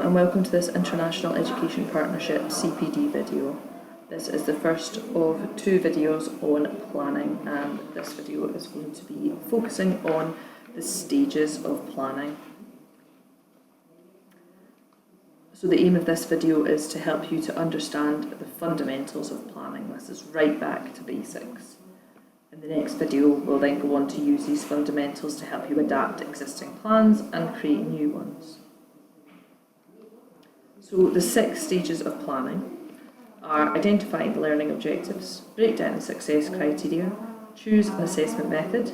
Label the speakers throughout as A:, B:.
A: And welcome to this International Education Partnership CPD video. This is the first of two videos on planning, and this video is going to be focusing on the stages of planning. So the aim of this video is to help you to understand the fundamentals of planning. This is right back to basics. In the next video, we'll then go on to use these fundamentals to help you adapt existing plans and create new ones. So the 6 stages of planning are identifying the learning objectives, break down the success criteria, choose an assessment method,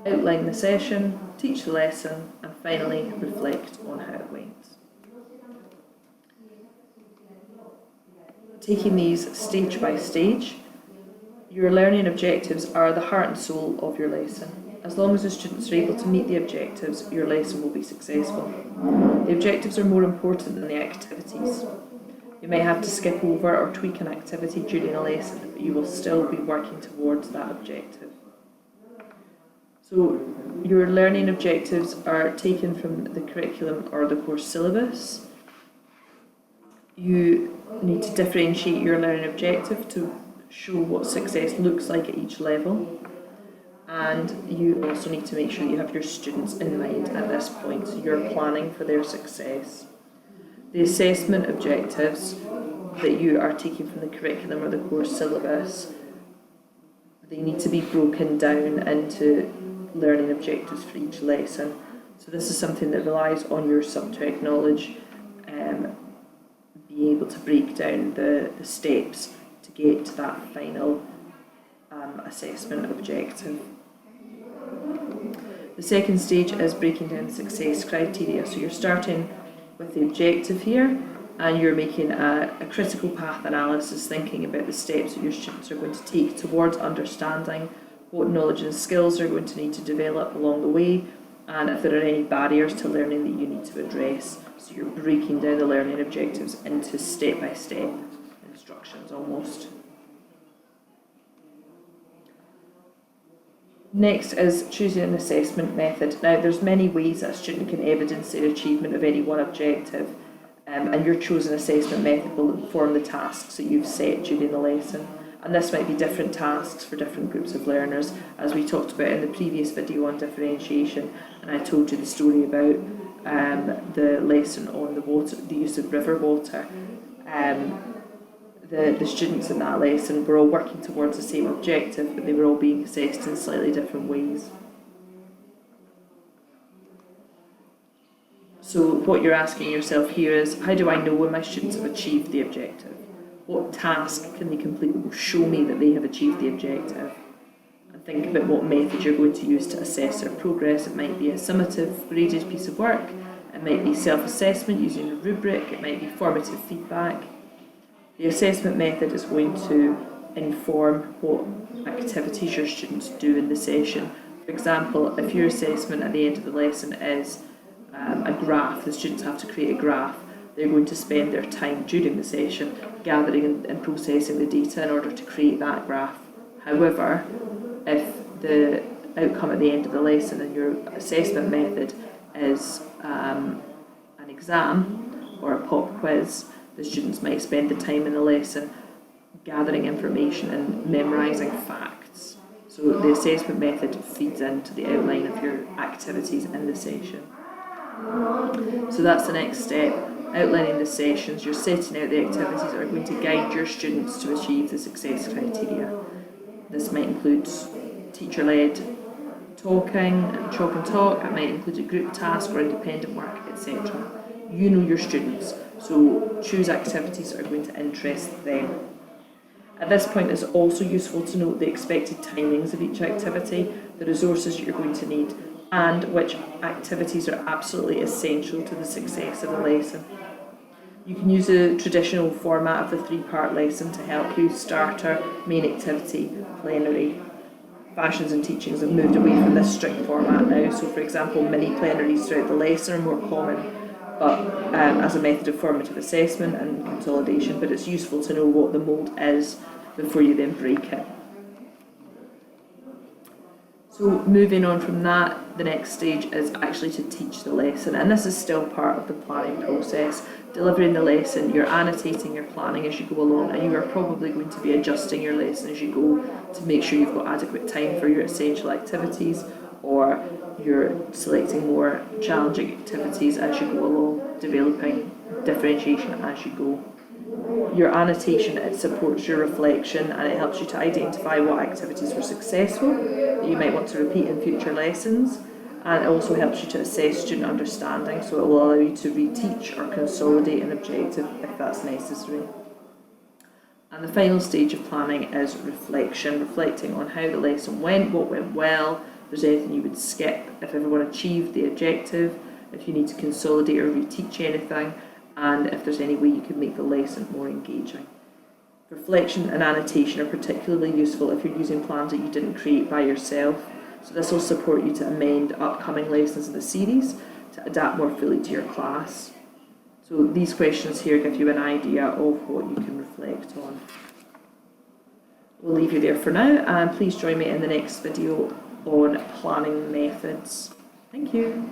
A: outline the session, teach the lesson, and finally reflect on how it went. Taking these stage by stage, your learning objectives are the heart and soul of your lesson. As long as the students are able to meet the objectives, your lesson will be successful. The objectives are more important than the activities. You may have to skip over or tweak an activity during a lesson, but you will still be working towards that objective. So your learning objectives are taken from the curriculum or the course syllabus. You need to differentiate your learning objective to show what success looks like at each level. And you also need to make sure you have your students in mind at this point, so you're planning for their success. The assessment objectives that you are taking from the curriculum or the course syllabus, they need to be broken down into learning objectives for each lesson. So this is something that relies on your subject knowledge, being able to break down the steps to get to that final assessment objective. The second stage is breaking down the success criteria. So you're starting with the objective here, and you're making a critical path analysis, thinking about the steps that your students are going to take towards understanding what knowledge and skills they're going to need to develop along the way, and if there are any barriers to learning that you need to address. So you're breaking down the learning objectives into step-by-step instructions almost. Next is choosing an assessment method. Now, there's many ways that a student can evidence their achievement of any one objective, and your chosen assessment method will inform the tasks that you've set during the lesson. And this might be different tasks for different groups of learners, as we talked about in the previous video on differentiation, and I told you the story about the lesson on the use of river water. The students in that lesson were all working towards the same objective, but they were all being assessed in slightly different ways. So what you're asking yourself here is, how do I know when my students have achieved the objective? What task can they complete that will show me that they have achieved the objective? And think about what method you're going to use to assess their progress. It might be a summative graded piece of work, it might be self-assessment using a rubric, it might be formative feedback. The assessment method is going to inform what activities your students do in the session. For example, if your assessment at the end of the lesson is a graph, the students have to create a graph, they're going to spend their time during the session gathering and processing the data in order to create that graph. However, if the outcome at the end of the lesson and your assessment method is an exam or a pop quiz, the students might spend the time in the lesson gathering information and memorising facts. So the assessment method feeds into the outline of your activities in the session. So that's the next step, outlining the sessions. You're setting out the activities that are going to guide your students to achieve the success criteria. This might include teacher-led talking and chalk and talk, it might include a group task or independent work, etc. You know your students, so choose activities that are going to interest them. At this point, it's also useful to note the expected timings of each activity, the resources you're going to need, and which activities are absolutely essential to the success of the lesson. You can use a traditional format of the 3-part lesson to help you: starter, main activity, plenary. Fashions and teachings have moved away from this strict format now, so for example, mini plenaries throughout the lesson are more common, but as a method of formative assessment and consolidation, but it's useful to know what the mould is before you then break it. So moving on from that, the next stage is actually to teach the lesson, and this is still part of the planning process, delivering the lesson, you're annotating your planning as you go along, and you are probably going to be adjusting your lesson as you go to make sure you've got adequate time for your essential activities, or you're selecting more challenging activities as you go along, developing differentiation as you go. Your annotation, it supports your reflection and it helps you to identify what activities were successful that you might want to repeat in future lessons, and it also helps you to assess student understanding, so it will allow you to reteach or consolidate an objective if that's necessary. And the final stage of planning is reflection, reflecting on how the lesson went, what went well, if there's anything you would skip, if everyone achieved the objective, if you need to consolidate or reteach anything, and if there's any way you can make the lesson more engaging. Reflection and annotation are particularly useful if you're using plans that you didn't create by yourself, so this will support you to amend upcoming lessons in the series to adapt more fully to your class. So these questions here give you an idea of what you can reflect on. We'll leave you there for now, and please join me in the next video on planning methods. Thank you.